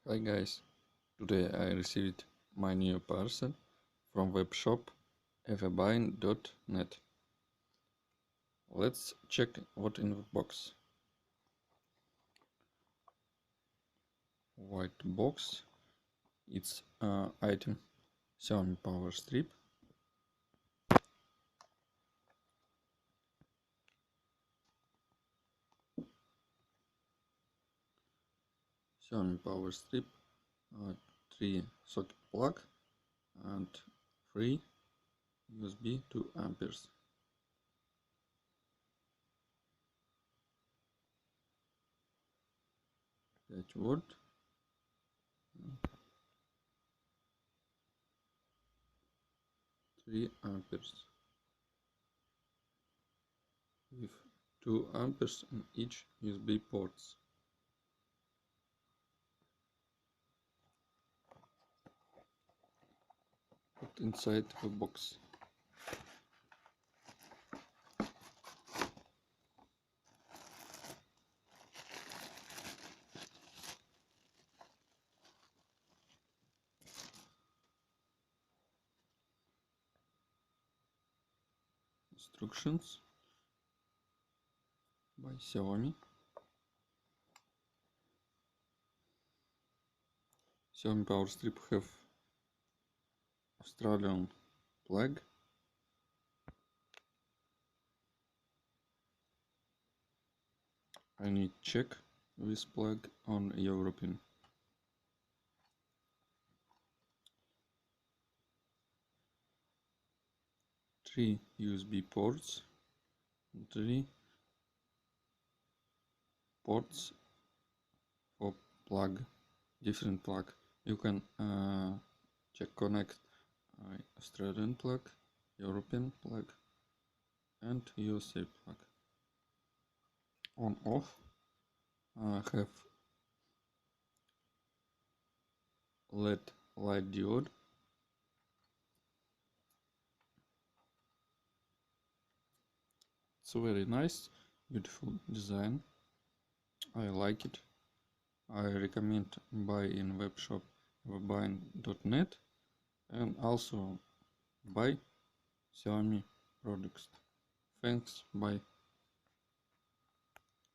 Hi guys, today I received my new parcel from webshop evabuying.net. Let's check what in the box. White box. It's item Xiaomi power strip. Xiaomi power strip, 3 socket plug and 3 USB 2 amperes. That word. 3 amperes with 2 amperes in each USB ports. Put inside the box. Instructions by Xiaomi. Xiaomi power strip have Australian flag. I need check this plug on European. Three USB ports, 3 ports for plug, different plug. You can check connect Australian plug, European plug and USA plug. On off have LED light diode. It's a very nice, beautiful design. I like it. I recommend buy in webshop evabuying.net and also buy Xiaomi products. Thanks, bye.